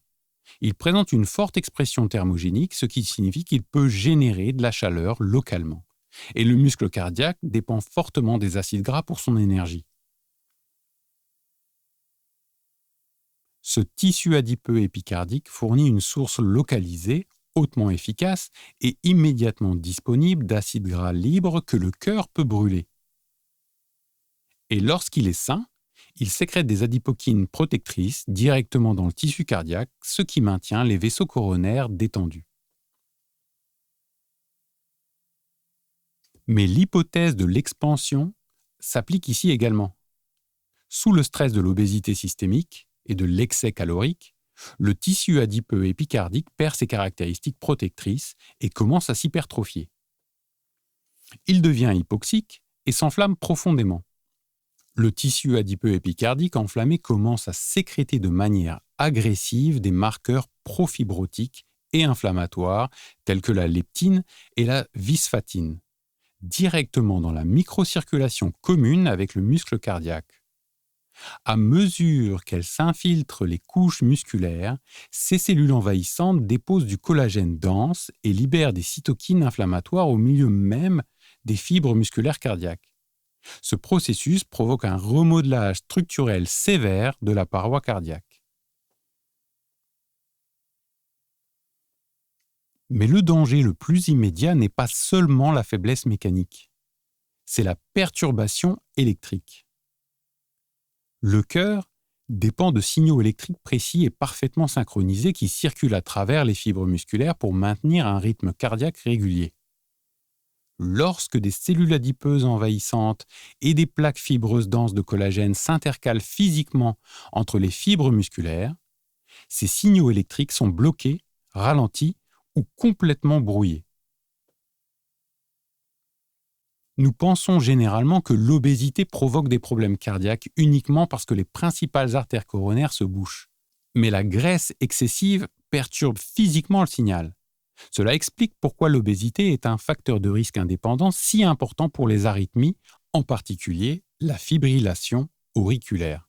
Il présente une forte expression thermogénique, ce qui signifie qu'il peut générer de la chaleur localement. Et le muscle cardiaque dépend fortement des acides gras pour son énergie. Ce tissu adipeux épicardique fournit une source localisée, hautement efficace et immédiatement disponible d'acides gras libres que le cœur peut brûler. Et lorsqu'il est sain, il sécrète des adipokines protectrices directement dans le tissu cardiaque, ce qui maintient les vaisseaux coronaires détendus. Mais l'hypothèse de l'expansion s'applique ici également. Sous le stress de l'obésité systémique et de l'excès calorique, le tissu adipeux épicardique perd ses caractéristiques protectrices et commence à s'hypertrophier. Il devient hypoxique et s'enflamme profondément. Le tissu adipeux épicardique enflammé commence à sécréter de manière agressive des marqueurs profibrotiques et inflammatoires tels que la leptine et la visfatine, directement dans la microcirculation commune avec le muscle cardiaque. À mesure qu'elles s'infiltrent les couches musculaires, ces cellules envahissantes déposent du collagène dense et libèrent des cytokines inflammatoires au milieu même des fibres musculaires cardiaques. Ce processus provoque un remodelage structurel sévère de la paroi cardiaque. Mais le danger le plus immédiat n'est pas seulement la faiblesse mécanique, c'est la perturbation électrique. Le cœur dépend de signaux électriques précis et parfaitement synchronisés qui circulent à travers les fibres musculaires pour maintenir un rythme cardiaque régulier. Lorsque des cellules adipeuses envahissantes et des plaques fibreuses denses de collagène s'intercalent physiquement entre les fibres musculaires, ces signaux électriques sont bloqués, ralentis ou complètement brouillés. Nous pensons généralement que l'obésité provoque des problèmes cardiaques uniquement parce que les principales artères coronaires se bouchent. Mais la graisse excessive perturbe physiquement le signal. Cela explique pourquoi l'obésité est un facteur de risque indépendant si important pour les arythmies, en particulier la fibrillation auriculaire.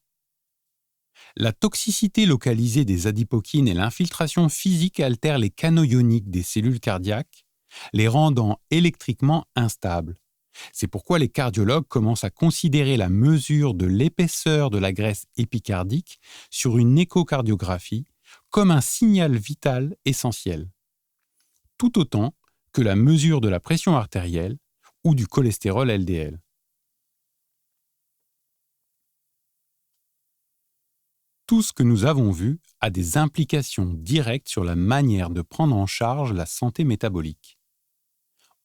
La toxicité localisée des adipokines et l'infiltration physique altèrent les canaux ioniques des cellules cardiaques, les rendant électriquement instables. C'est pourquoi les cardiologues commencent à considérer la mesure de l'épaisseur de la graisse épicardique sur une échocardiographie comme un signal vital essentiel, tout autant que la mesure de la pression artérielle ou du cholestérol LDL. Tout ce que nous avons vu a des implications directes sur la manière de prendre en charge la santé métabolique.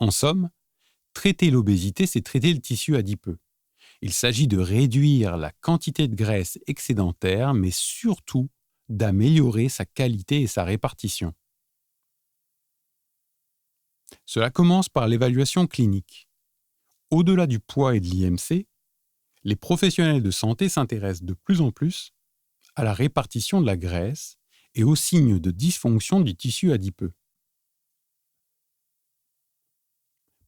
En somme, traiter l'obésité, c'est traiter le tissu adipeux. Il s'agit de réduire la quantité de graisse excédentaire, mais surtout d'améliorer sa qualité et sa répartition. Cela commence par l'évaluation clinique. Au-delà du poids et de l'IMC, les professionnels de santé s'intéressent de plus en plus à la répartition de la graisse et aux signes de dysfonction du tissu adipeux.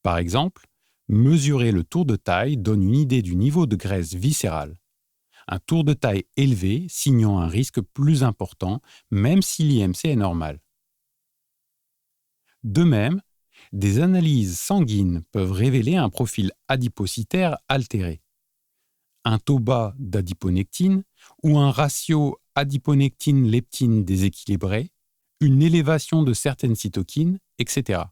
Par exemple, mesurer le tour de taille donne une idée du niveau de graisse viscérale. Un tour de taille élevé signant un risque plus important, même si l'IMC est normal. De même, des analyses sanguines peuvent révéler un profil adipocytaire altéré. Un taux bas d'adiponectine ou un ratio adiponectine-leptine déséquilibré, une élévation de certaines cytokines, etc.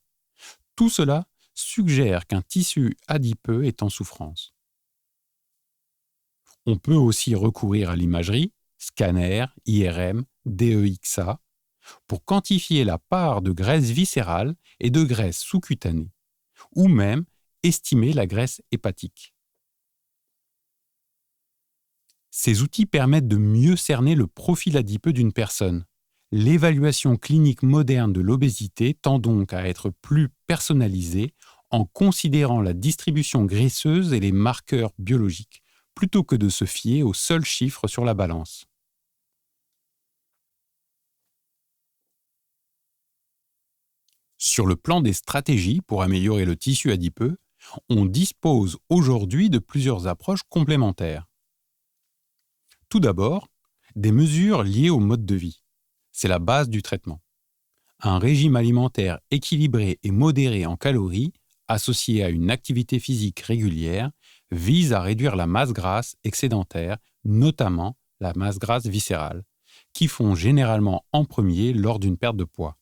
Tout cela suggère qu'un tissu adipeux est en souffrance. On peut aussi recourir à l'imagerie, scanner, IRM, DEXA, pour quantifier la part de graisse viscérale et de graisse sous-cutanée, ou même estimer la graisse hépatique. Ces outils permettent de mieux cerner le profil adipeux d'une personne. L'évaluation clinique moderne de l'obésité tend donc à être plus personnalisée en considérant la distribution graisseuse et les marqueurs biologiques, plutôt que de se fier aux seuls chiffres sur la balance. Sur le plan des stratégies pour améliorer le tissu adipeux, on dispose aujourd'hui de plusieurs approches complémentaires. Tout d'abord, des mesures liées au mode de vie. C'est la base du traitement. Un régime alimentaire équilibré et modéré en calories, associé à une activité physique régulière, vise à réduire la masse grasse excédentaire, notamment la masse grasse viscérale, qui fond généralement en premier lors d'une perte de poids.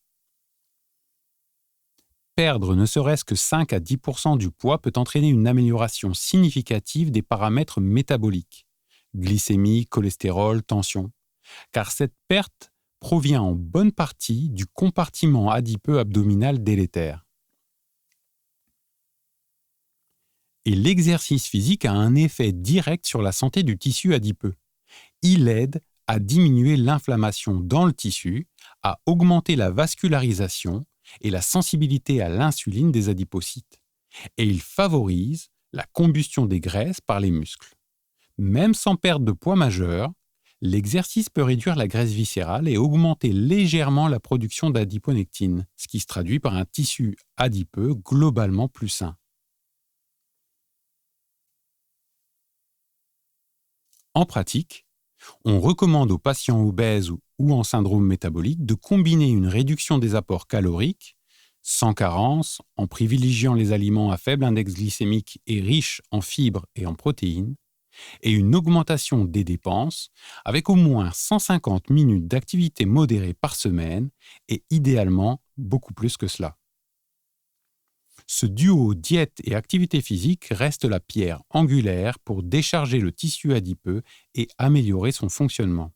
Perdre ne serait-ce que 5 à 10% du poids peut entraîner une amélioration significative des paramètres métaboliques, glycémie, cholestérol, tension, car cette perte provient en bonne partie du compartiment adipeux abdominal délétère. Et l'exercice physique a un effet direct sur la santé du tissu adipeux. Il aide à diminuer l'inflammation dans le tissu, à augmenter la vascularisation et la sensibilité à l'insuline des adipocytes. Et il favorise la combustion des graisses par les muscles. Même sans perte de poids majeur, l'exercice peut réduire la graisse viscérale et augmenter légèrement la production d'adiponectine, ce qui se traduit par un tissu adipeux globalement plus sain. En pratique, on recommande aux patients obèses ou en syndrome métabolique de combiner une réduction des apports caloriques, sans carence, en privilégiant les aliments à faible index glycémique et riches en fibres et en protéines, et une augmentation des dépenses avec au moins 150 minutes d'activité modérée par semaine et idéalement beaucoup plus que cela. Ce duo diète et activité physique reste la pierre angulaire pour décharger le tissu adipeux et améliorer son fonctionnement.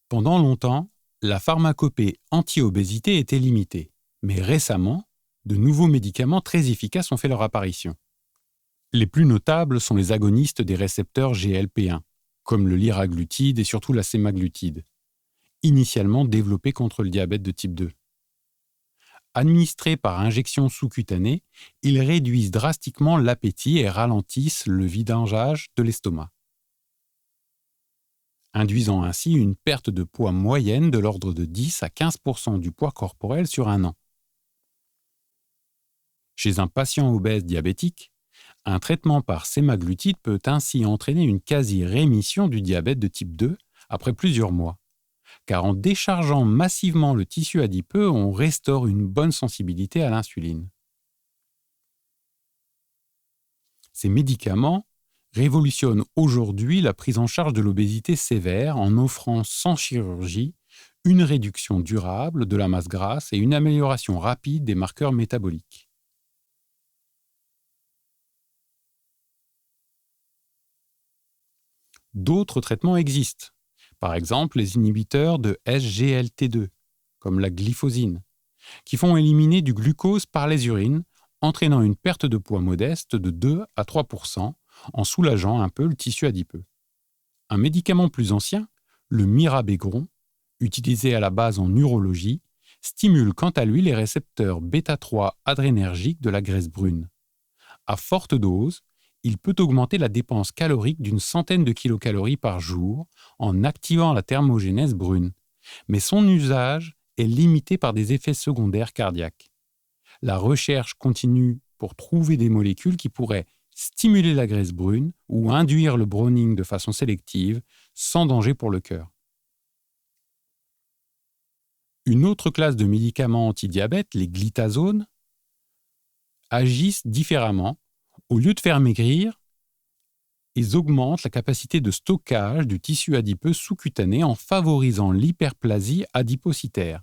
Pendant longtemps, la pharmacopée anti-obésité était limitée, mais récemment, de nouveaux médicaments très efficaces ont fait leur apparition. Les plus notables sont les agonistes des récepteurs GLP-1, comme le liraglutide et surtout la sémaglutide, initialement développés contre le diabète de type 2. Administrés par injection sous-cutanée, ils réduisent drastiquement l'appétit et ralentissent le vidangeage de l'estomac, induisant ainsi une perte de poids moyenne de l'ordre de 10 à 15% du poids corporel sur un an. Chez un patient obèse diabétique, un traitement par sémaglutide peut ainsi entraîner une quasi-rémission du diabète de type 2 après plusieurs mois, car en déchargeant massivement le tissu adipeux, on restaure une bonne sensibilité à l'insuline. Ces médicaments révolutionnent aujourd'hui la prise en charge de l'obésité sévère en offrant sans chirurgie une réduction durable de la masse grasse et une amélioration rapide des marqueurs métaboliques. D'autres traitements existent, par exemple les inhibiteurs de SGLT2, comme la glyphosine, qui font éliminer du glucose par les urines, entraînant une perte de poids modeste de 2 à 3% en soulageant un peu le tissu adipeux. Un médicament plus ancien, le mirabegron, utilisé à la base en urologie, stimule quant à lui les récepteurs bêta-3 adrénergiques de la graisse brune. À forte dose, il peut augmenter la dépense calorique d'une centaine de kilocalories par jour en activant la thermogénèse brune, mais son usage est limité par des effets secondaires cardiaques. La recherche continue pour trouver des molécules qui pourraient stimuler la graisse brune ou induire le browning de façon sélective, sans danger pour le cœur. Une autre classe de médicaments antidiabète, les glitazones, agissent différemment. Au lieu de faire maigrir, ils augmentent la capacité de stockage du tissu adipeux sous-cutané en favorisant l'hyperplasie adipocytaire.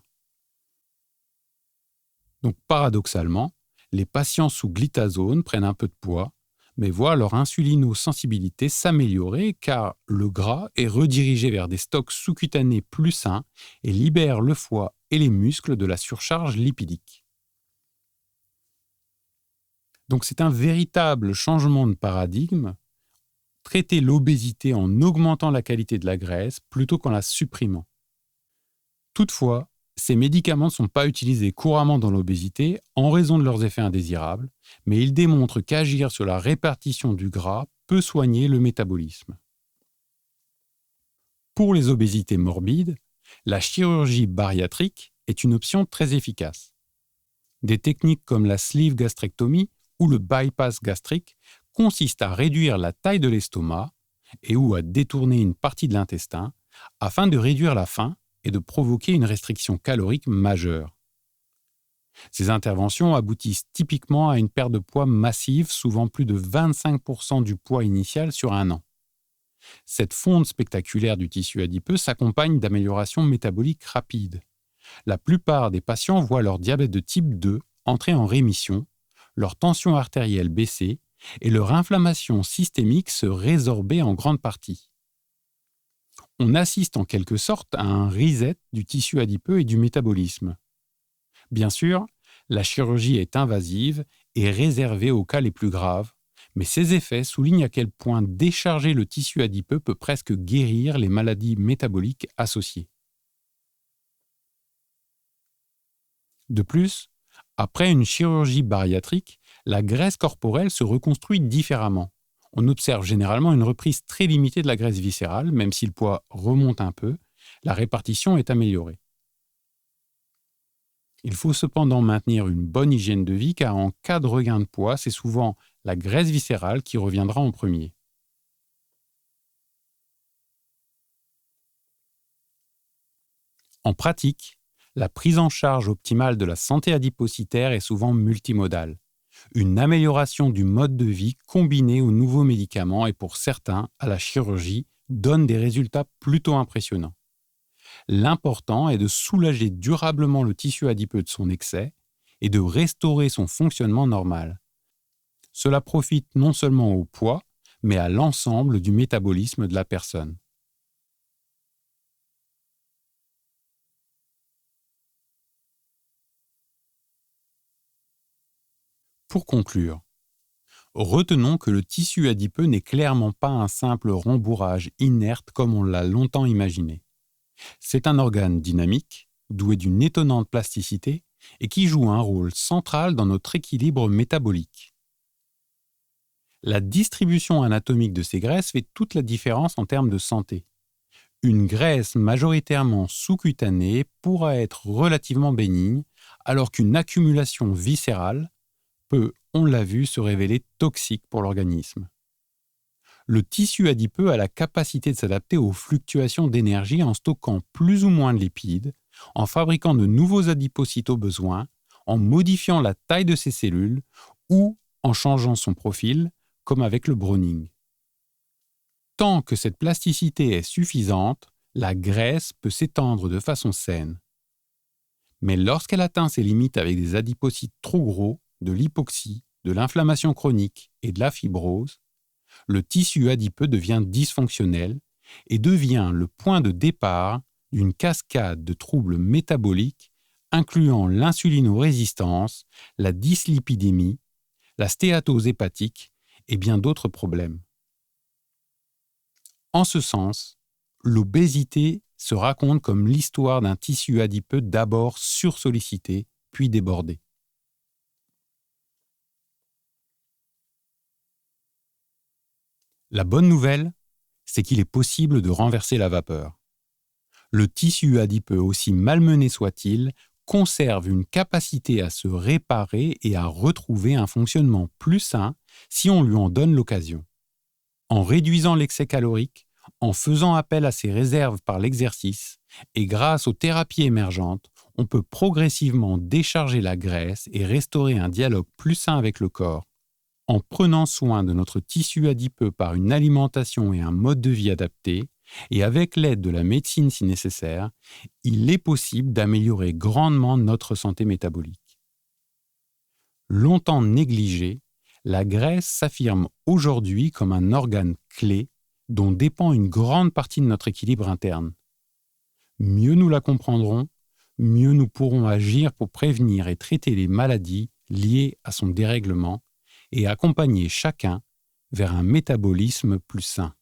Donc paradoxalement, les patients sous glitazone prennent un peu de poids, mais voient leur insulinosensibilité s'améliorer car le gras est redirigé vers des stocks sous-cutanés plus sains et libère le foie et les muscles de la surcharge lipidique. Donc c'est un véritable changement de paradigme, traiter l'obésité en augmentant la qualité de la graisse plutôt qu'en la supprimant. Toutefois, ces médicaments ne sont pas utilisés couramment dans l'obésité en raison de leurs effets indésirables, mais ils démontrent qu'agir sur la répartition du gras peut soigner le métabolisme. Pour les obésités morbides, la chirurgie bariatrique est une option très efficace. Des techniques comme la sleeve gastrectomie ou le bypass gastrique consistent à réduire la taille de l'estomac et ou à détourner une partie de l'intestin afin de réduire la faim et de provoquer une restriction calorique majeure. Ces interventions aboutissent typiquement à une perte de poids massive, souvent plus de 25% du poids initial sur un an. Cette fonte spectaculaire du tissu adipeux s'accompagne d'améliorations métaboliques rapides. La plupart des patients voient leur diabète de type 2 entrer en rémission, leur tension artérielle baisser et leur inflammation systémique se résorber en grande partie. On assiste en quelque sorte à un reset du tissu adipeux et du métabolisme. Bien sûr, la chirurgie est invasive et réservée aux cas les plus graves, mais ces effets soulignent à quel point décharger le tissu adipeux peut presque guérir les maladies métaboliques associées. De plus, après une chirurgie bariatrique, la graisse corporelle se reconstruit différemment. On observe généralement une reprise très limitée de la graisse viscérale, même si le poids remonte un peu, la répartition est améliorée. Il faut cependant maintenir une bonne hygiène de vie car en cas de regain de poids, c'est souvent la graisse viscérale qui reviendra en premier. En pratique, la prise en charge optimale de la santé adipocytaire est souvent multimodale. Une amélioration du mode de vie combinée aux nouveaux médicaments et pour certains à la chirurgie donne des résultats plutôt impressionnants. L'important est de soulager durablement le tissu adipeux de son excès et de restaurer son fonctionnement normal. Cela profite non seulement au poids, mais à l'ensemble du métabolisme de la personne. Pour conclure, retenons que le tissu adipeux n'est clairement pas un simple rembourrage inerte comme on l'a longtemps imaginé. C'est un organe dynamique, doué d'une étonnante plasticité et qui joue un rôle central dans notre équilibre métabolique. La distribution anatomique de ces graisses fait toute la différence en termes de santé. Une graisse majoritairement sous-cutanée pourra être relativement bénigne, alors qu'une accumulation viscérale peut, on l'a vu, se révéler toxique pour l'organisme. Le tissu adipeux a la capacité de s'adapter aux fluctuations d'énergie en stockant plus ou moins de lipides, en fabriquant de nouveaux adipocytes au besoin, en modifiant la taille de ses cellules ou en changeant son profil, comme avec le browning. Tant que cette plasticité est suffisante, la graisse peut s'étendre de façon saine. Mais lorsqu'elle atteint ses limites avec des adipocytes trop gros, de l'hypoxie, de l'inflammation chronique et de la fibrose, le tissu adipeux devient dysfonctionnel et devient le point de départ d'une cascade de troubles métaboliques incluant l'insulinorésistance, la dyslipidémie, la stéatose hépatique et bien d'autres problèmes. En ce sens, l'obésité se raconte comme l'histoire d'un tissu adipeux d'abord sursollicité, puis débordé. La bonne nouvelle, c'est qu'il est possible de renverser la vapeur. Le tissu adipeux, aussi malmené soit-il, conserve une capacité à se réparer et à retrouver un fonctionnement plus sain si on lui en donne l'occasion. En réduisant l'excès calorique, en faisant appel à ses réserves par l'exercice et grâce aux thérapies émergentes, on peut progressivement décharger la graisse et restaurer un dialogue plus sain avec le corps. En prenant soin de notre tissu adipeux par une alimentation et un mode de vie adapté, et avec l'aide de la médecine si nécessaire, il est possible d'améliorer grandement notre santé métabolique. Longtemps négligée, la graisse s'affirme aujourd'hui comme un organe clé dont dépend une grande partie de notre équilibre interne. Mieux nous la comprendrons, mieux nous pourrons agir pour prévenir et traiter les maladies liées à son dérèglement et accompagner chacun vers un métabolisme plus sain.